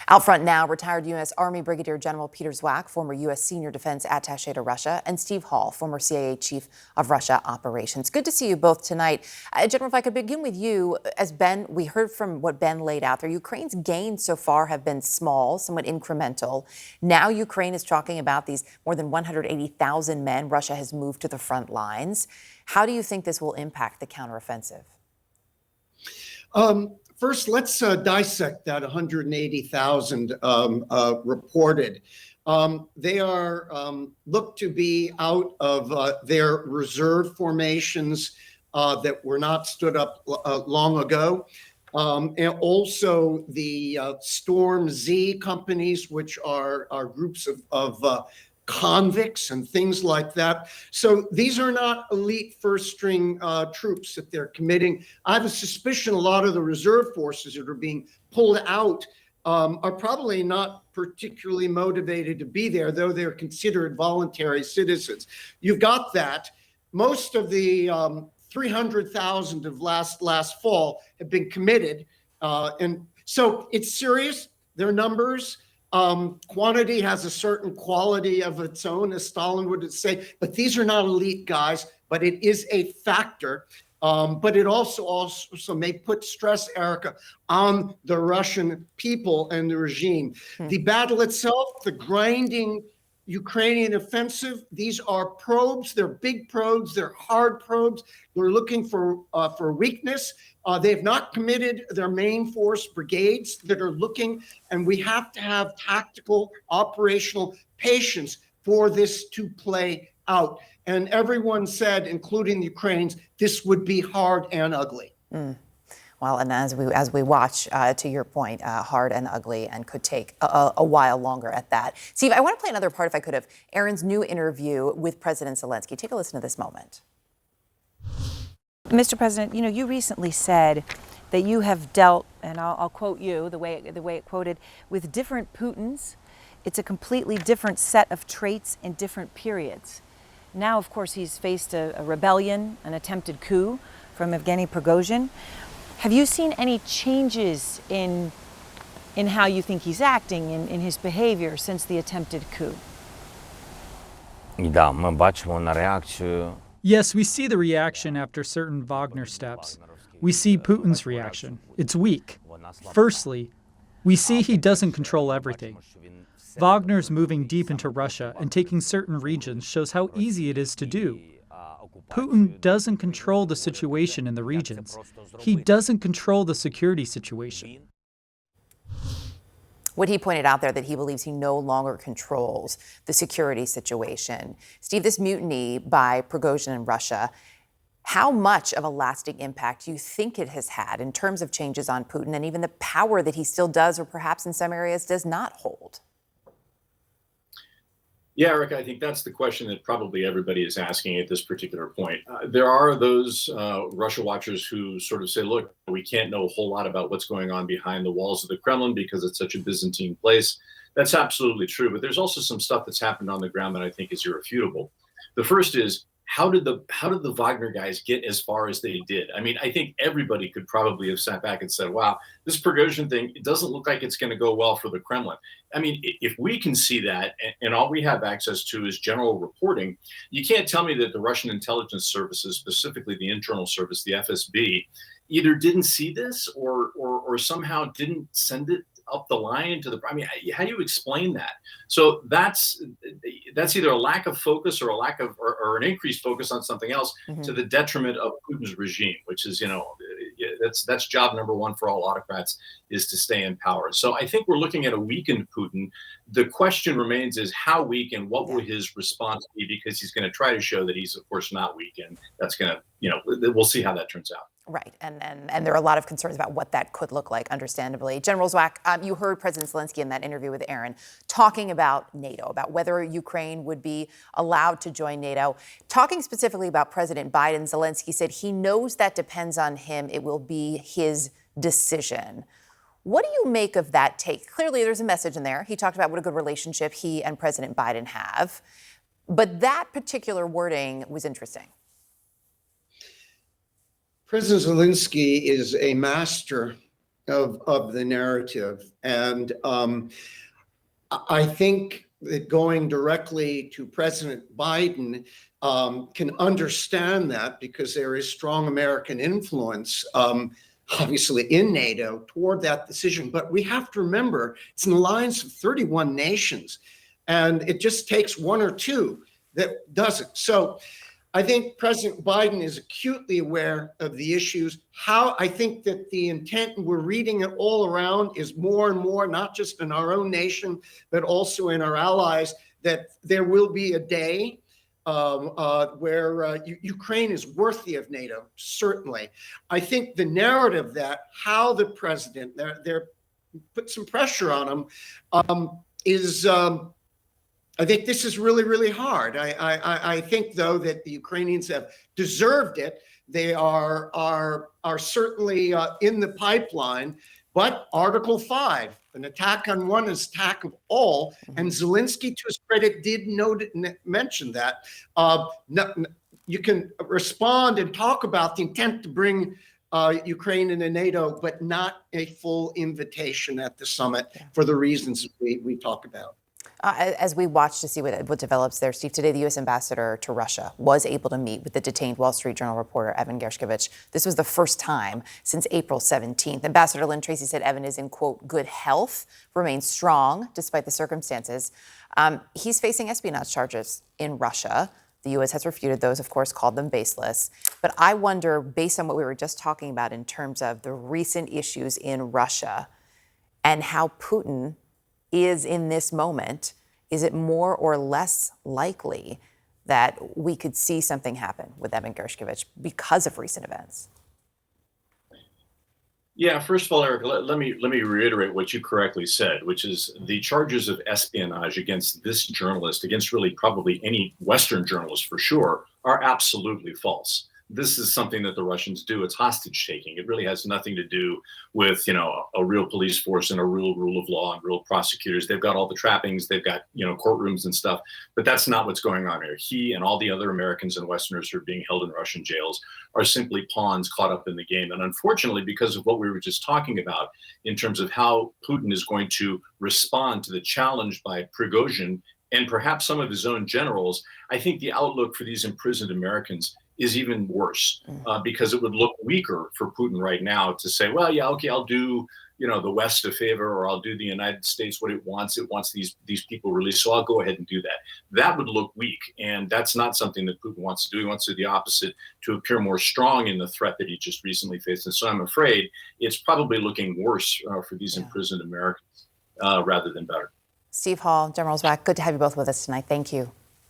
Out front now, retired U.S. Army Brigadier General Peter Zwack, former U.S. Senior Defense Attaché to Russia, and Steve Hall, former CIA Chief of Russia Operations. Good to see you both tonight. General, if I could begin with you, as Ben, we heard from what Ben laid out there. Ukraine's gains so far have been small, somewhat incremental. Now Ukraine is talking about these more than 180,000 men Russia has moved to the front lines. How do you think this will impact the counteroffensive? First, let's dissect that 180,000 reported. They are looked to be out of their reserve formations that were not stood up long ago. And also the Storm Z companies, which are groups of convicts and things like that. So these are not elite first string troops that they're committing. I have a suspicion a lot of the reserve forces that are being pulled out are probably not particularly motivated to be there, though they're considered voluntary citizens. You've got that. Most of the 300,000 of last fall have been committed. And so it's serious, their numbers. Quantity has a certain quality of its own, as Stalin would say, but these are not elite guys, but it is a factor. But it also may put stress, Erica, on the Russian people and the regime. The battle itself, the grinding Ukrainian offensive, these are probes. They're big probes. They're hard probes. They're looking for weakness. They've not committed their main force brigades that are looking, and we have to have tactical, operational patience for this to play out. And everyone said, including the Ukrainians, this would be hard and ugly. Well, and as we watch, to your point, hard and ugly, and could take a while longer at that. Steve, I want to play another part, if I could, of Aaron's new interview with President Zelensky. Take a listen to this moment. Mr. President, you recently said that you have dealt, and I'll quote you the way it quoted, with different Putins. It's a completely different set of traits in different periods. Now, of course, he's faced a rebellion, an attempted coup from Evgeny Prigozhin. Have you seen any changes in how you think he's acting, in his behavior since the attempted coup? Yes, we see the reaction after certain Wagner steps. We see Putin's reaction. It's weak. Firstly, we see he doesn't control everything. Wagner's moving deep into Russia and taking certain regions shows how easy it is to do. Putin doesn't control the situation in the regions. He doesn't control the security situation. What he pointed out there, that he believes he no longer controls the security situation. Steve, this mutiny by Prigozhin in Russia, how much of a lasting impact do you think it has had in terms of changes on Putin and even the power that he still does, or perhaps in some areas does not hold? Yeah, Eric, I think that's the question that probably everybody is asking at this particular point. There are those Russia watchers who sort of say, look, we can't know a whole lot about what's going on behind the walls of the Kremlin because it's such a Byzantine place. That's absolutely true. But there's also some stuff that's happened on the ground that I think is irrefutable. The first is, how did the Wagner guys get as far as they did? I mean, I think everybody could probably have sat back and said, wow, this Prigozhin thing, it doesn't look like it's going to go well for the Kremlin. I mean, if we can see that, and all we have access to is general reporting, you can't tell me that the Russian intelligence services, specifically the internal service, the FSB, either didn't see this or somehow didn't send it up the line to the, I mean, how do you explain that? So that's either a lack of focus or a lack of, or an increased focus on something else to the detriment of Putin's regime, which is, that's job number one for all autocrats, is to stay in power. So I think we're looking at a weakened Putin. The question remains is how weak and what will his response be, because he's going to try to show that he's, of course, not weak. And that's going to, we'll see how that turns out. Right. And there are a lot of concerns about what that could look like, understandably. General Zwack, you heard President Zelensky in that interview with Aaron talking about NATO, about whether Ukraine would be allowed to join NATO. Talking specifically about President Biden, Zelensky said he knows that depends on him. It will be his decision. What do you make of that take? Clearly, there's a message in there. He talked about what a good relationship he and President Biden have. But that particular wording was interesting. President Zelensky is a master of the narrative. And I think that going directly to President Biden can understand that, because there is strong American influence, obviously in NATO, toward that decision. But we have to remember, it's in the lines of 31 nations, and it just takes one or two that does it. So I think President Biden is acutely aware of the issues. How I think that the intent, and we're reading it all around, is more and more, not just in our own nation, but also in our allies, that there will be a day where Ukraine is worthy of NATO, certainly. I think the narrative that how the president, they're put some pressure on him, is I think this is really, really hard. I think, though, that the Ukrainians have deserved it. They are certainly in the pipeline. But Article 5, an attack on one is attack of all. And Zelensky, to his credit, did mention that. You can respond and talk about the intent to bring Ukraine into NATO, but not a full invitation at the summit for the reasons we talk about. As we watch to see what develops there, Steve, today the U.S. ambassador to Russia was able to meet with the detained Wall Street Journal reporter Evan Gershkovich. This was the first time since April 17th. Ambassador Lynn Tracy said Evan is in, quote, good health, remains strong despite the circumstances. He's facing espionage charges in Russia. The U.S. has refuted those, of course, called them baseless. But I wonder, based on what we were just talking about in terms of the recent issues in Russia and how Putin is in this moment, is it more or less likely that we could see something happen with Evan Gershkovich because of recent events? Yeah, first of all, Eric, let me reiterate what you correctly said, which is the charges of espionage against this journalist, against really probably any Western journalist for sure, are absolutely false. This is something that the Russians do. It's hostage taking. It really has nothing to do with, a real police force and a real rule of law and real prosecutors. They've got all the trappings. They've got, courtrooms and stuff. But that's not what's going on here. He and all the other Americans and Westerners who are being held in Russian jails are simply pawns caught up in the game. And unfortunately, because of what we were just talking about in terms of how Putin is going to respond to the challenge by Prigozhin and perhaps some of his own generals, I think the outlook for these imprisoned Americans is even worse, because it would look weaker for Putin right now to say, well, yeah, okay, I'll do, the West a favor, or I'll do the United States what it wants. It wants these people released, so I'll go ahead and do that. That would look weak, and that's not something that Putin wants to do. He wants to do the opposite, to appear more strong in the threat that he just recently faced. And so I'm afraid it's probably looking worse for these imprisoned Americans rather than better. Steve Hall, General Zwack, good to have you both with us tonight. Thank you.